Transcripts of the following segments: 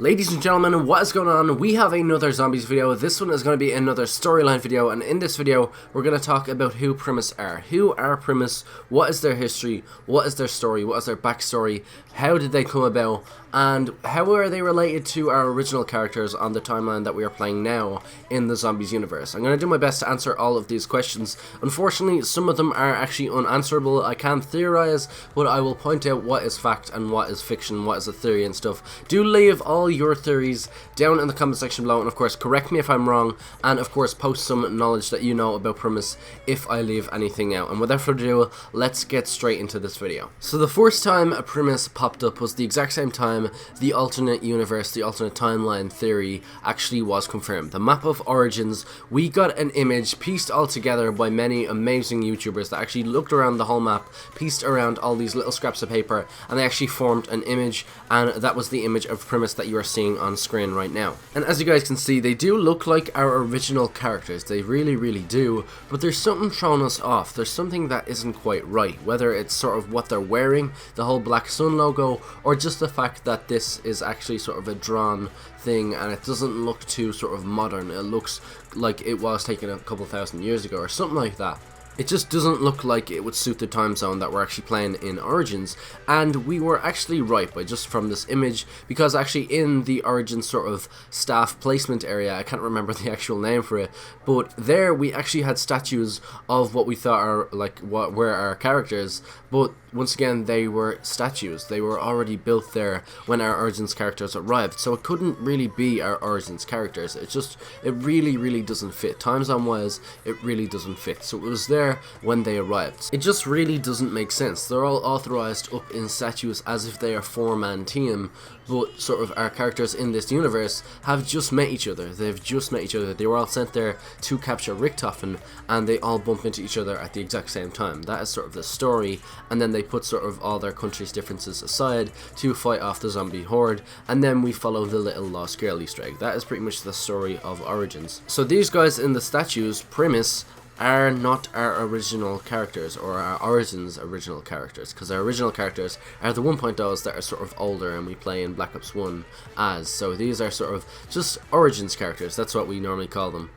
Ladies and gentlemen, what is going on? We have another zombies video. This one is going to be another storyline video, and in this video we're going to talk about who PRIMIS are. Who are PRIMIS? What is their history? What is their story? What is their backstory? How did they come about? And how are they related to our original characters on the timeline that we are playing now in the zombies universe? I'm going to do my best to answer all of these questions. Unfortunately, some of them are actually unanswerable. I can theorize, but I will point out what is fact and what is fiction, what is a theory and stuff. Do leave all your theories down in the comment section below, and of course correct me if I'm wrong, and of course post some knowledge that you know about PRIMIS if I leave anything out. And without further ado, let's get straight into this video. So the first time a PRIMIS popped up was the exact same time the alternate universe, the alternate timeline theory actually was confirmed. The map of origins, we got an image pieced all together by many amazing YouTubers that actually looked around the whole map, pieced around all these little scraps of paper, and they actually formed an image, and that was the image of PRIMIS that you are seeing on screen right now. And as you guys can see, they do look like our original characters. They really do, but there's something throwing us off. There's something that isn't quite right, whether it's sort of what they're wearing, the whole black sun logo, or just the fact that this is actually sort of a drawn thing and it doesn't look too sort of modern. It looks like it was taken a couple thousand years ago or something like that. It just doesn't look like it would suit the time zone that we're actually playing in Origins, and we were actually right by just from this image, because actually in the Origins sort of staff placement area, I can't remember the actual name for it, but there we actually had statues of what we thought are like what were our characters, but once again they were statues. They were already built there when our Origins characters arrived, so it couldn't really be our Origins characters. It really doesn't fit. Time zone wise, it really doesn't fit. So it was there when they arrived. It just really doesn't make sense. They're all authorized up in statues as if they are a four-man team, but sort of our characters in this universe have just met each other. They've just met each other. They were all sent there to capture Richthofen, and they all bump into each other at the exact same time. That is sort of the story, and then they put sort of all their country's differences aside to fight off the zombie horde, and then we follow the little lost girl Easter egg. That is pretty much the story of Origins. So these guys in the statues, PRIMIS, are not our original characters or our Origins original characters, because our original characters are the 1.0s that are sort of older and we play in Black Ops 1 as. So these are sort of just Origins characters, that's what we normally call them.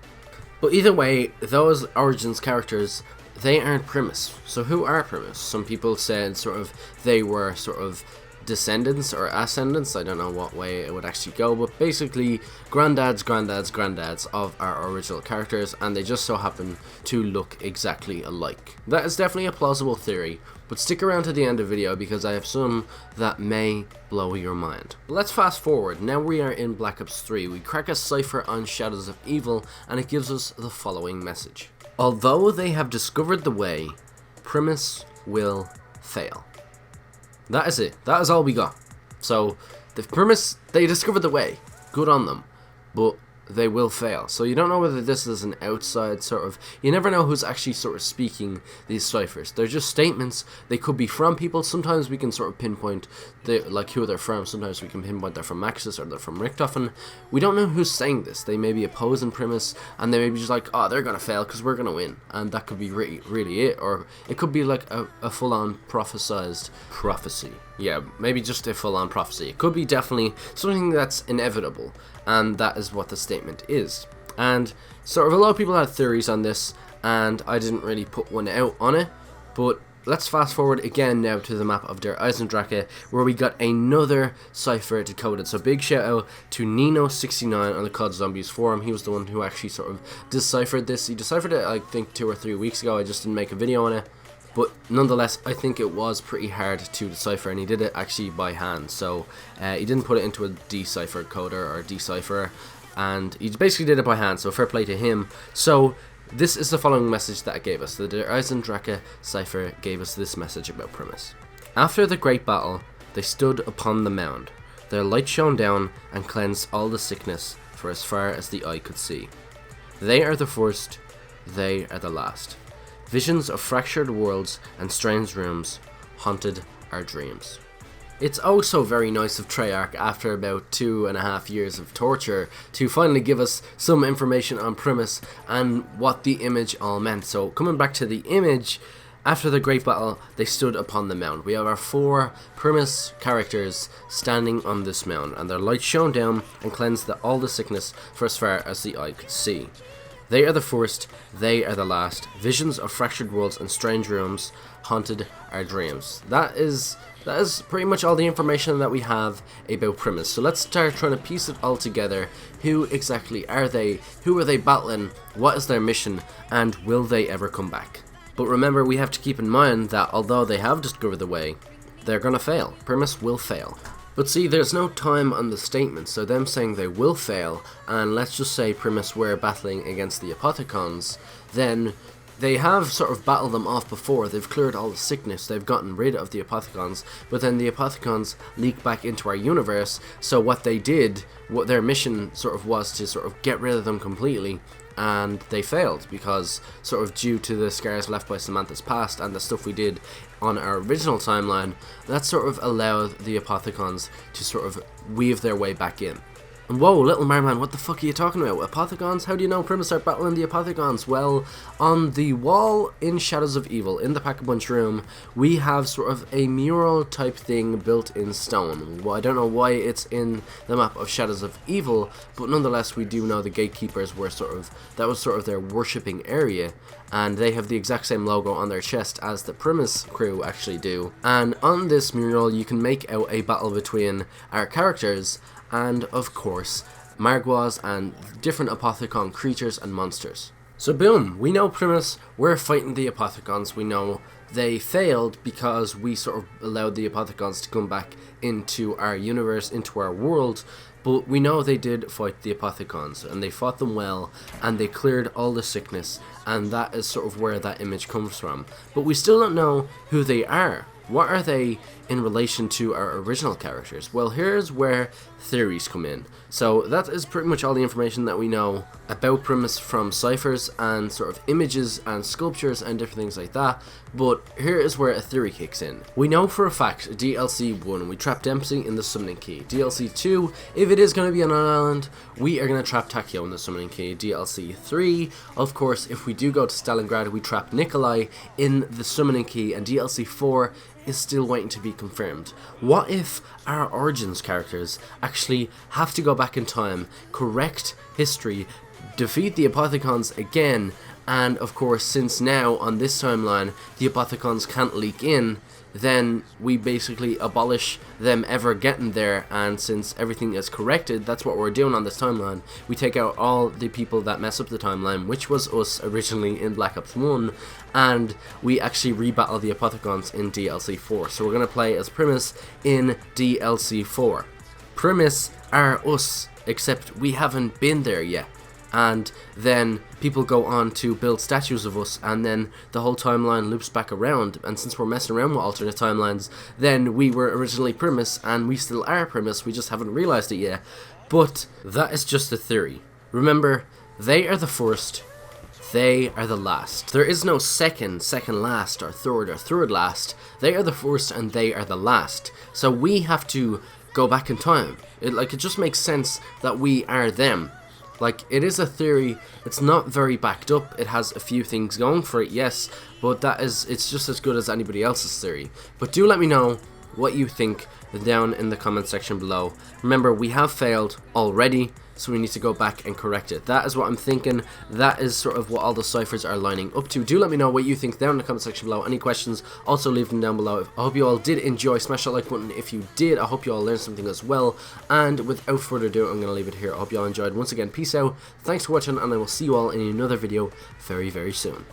But either way, those Origins characters, they aren't PRIMIS. So who are PRIMIS? Some people said sort of they were sort of descendants or ascendants, I don't know what way it would actually go, but basically granddads of our original characters, and they just so happen to look exactly alike. That is definitely a plausible theory, but stick around to the end of the video because I have some that may blow your mind. Let's fast forward. Now we are in Black Ops 3. We crack a cipher on Shadows of Evil, and it gives us the following message: although they have discovered the way, PRIMIS will fail. That is it. That is all we got. So, the PRIMIS, they discovered the way. Good on them. But they will fail. So you don't know whether this is an outside sort of... You never know who's actually sort of speaking these ciphers. They're just statements. They could be from people. Sometimes we can sort of pinpoint like who they're from. Sometimes we can pinpoint they're from Maxis or they're from Richthofen. We don't know who's saying this. They may be opposing PRIMIS, and they may be just like, oh, they're going to fail because we're going to win. And that could be really it. Or it could be like a full-on prophesized prophecy. Yeah, maybe just a full-on prophecy. It could be definitely something that's inevitable, and that is what the statement is. And sort of a lot of people had theories on this, and I didn't really put one out on it, but let's fast forward again now to the map of Der EISENDRACHE, where we got another cipher decoded. So big shout out to Nino69 on the COD Zombies forum. He was the one who actually sort of deciphered this. He deciphered it I think 2 or 3 weeks ago. I just didn't make a video on it. But nonetheless, I think it was pretty hard to decipher, and he did it actually by hand. So he didn't put it into a decipher coder or decipherer, and he basically did it by hand. So fair play to him. So this is the following message that it gave us. The Der EISENDRACHE cipher gave us this message about PRIMIS. After the great battle, they stood upon the mound. Their light shone down and cleansed all the sickness for as far as the eye could see. They are the first, they are the last. Visions of fractured worlds and strange rooms haunted our dreams. It's oh so very nice of Treyarch, after about 2.5 years of torture, to finally give us some information on PRIMIS and what the image all meant. So coming back to the image, After the great battle, they stood upon the mound. We have our 4 PRIMIS characters standing on this mound, and their light shone down and cleansed all the sickness for as far as the eye could see. They are the first, they are the last. Visions of fractured worlds and strange rooms haunted our dreams. That is pretty much all the information that we have about PRIMIS. So let's start trying to piece it all together. Who exactly are they? Who are they battling? What is their mission? And will they ever come back? But remember, we have to keep in mind that although they have discovered the way, they're gonna fail. PRIMIS will fail. But see, there's no time on the statement, so them saying they will fail, and let's just say PRIMIS were battling against the Apothicons, then they have sort of battled them off before. They've cleared all the sickness, they've gotten rid of the Apothicons, but then the Apothicons leak back into our universe, so what they did, what their mission sort of was to sort of get rid of them completely, and they failed because sort of due to the scars left by Samantha's past and the stuff we did on our original timeline, that sort of allowed the Apothicons to sort of weave their way back in. And whoa, LittleMarMan, what the fuck are you talking about? Apothicons? How do you know PRIMIS are battling the Apothicons? Well, on the wall in Shadows of Evil, in the Pack-a-Punch room, we have sort of a mural type thing built in stone. Well, I don't know why it's in the map of Shadows of Evil, but nonetheless we do know the gatekeepers were that was sort of their worshipping area, and they have the exact same logo on their chest as the PRIMIS crew actually do. And on this mural you can make out a battle between our characters and, of course, Margwas and different Apothicon creatures and monsters. So boom, we know PRIMIS were fighting the Apothicons. We know they failed because we sort of allowed the Apothicons to come back into our universe, into our world, but we know they did fight the Apothicons, and they fought them well, and they cleared all the sickness, and that is sort of where that image comes from. But we still don't know who they are. What are they in relation to our original characters? Well, here's where theories come in. So that is pretty much all the information that we know about PRIMIS from ciphers and sort of images and sculptures and different things like that. But here is where a theory kicks in. We know for a fact DLC 1, we trap Dempsey in the summoning key. DLC 2, if it is going to be on an island, we are going to trap Takeo in the summoning key. DLC 3, of course, if we do go to Stalingrad, we trap Nikolai in the summoning key. And DLC 4 is still waiting to be confirmed. What if our Origins characters actually have to go back in time, correct history, defeat the Apothicons again, and of course since now on this timeline the Apothicons can't leak in, then we basically abolish them ever getting there, and since everything is corrected, that's what we're doing on this timeline. We take out all the people that mess up the timeline, which was us originally in Black Ops 1, and we actually rebattle the Apothicons in DLC 4. So we're going to play as PRIMIS in DLC 4. PRIMIS are us, except we haven't been there yet. And then people go on to build statues of us, and then the whole timeline loops back around, and since we're messing around with alternate timelines, then we were originally PRIMIS, and we still are PRIMIS, we just haven't realised it yet. But that is just a theory. Remember, they are the first, they are the last. There is no second last, or third last. They are the first, and they are the last. So we have to go back in time. It just makes sense that we are them. Like, it is a theory, it's not very backed up, it has a few things going for it, yes, but it's just as good as anybody else's theory. But do let me know what you think down in the comment section below. Remember, we have failed already, so we need to go back and correct it. That is what I'm thinking. That is sort of what all the ciphers are lining up to. Do let me know what you think down in the comment section below. Any questions, also leave them down below. I hope you all did enjoy. Smash that like button if you did. I hope you all learned something as well. And without further ado, I'm going to leave it here. I hope you all enjoyed. Once again, peace out. Thanks for watching, and I will see you all in another video very, very soon.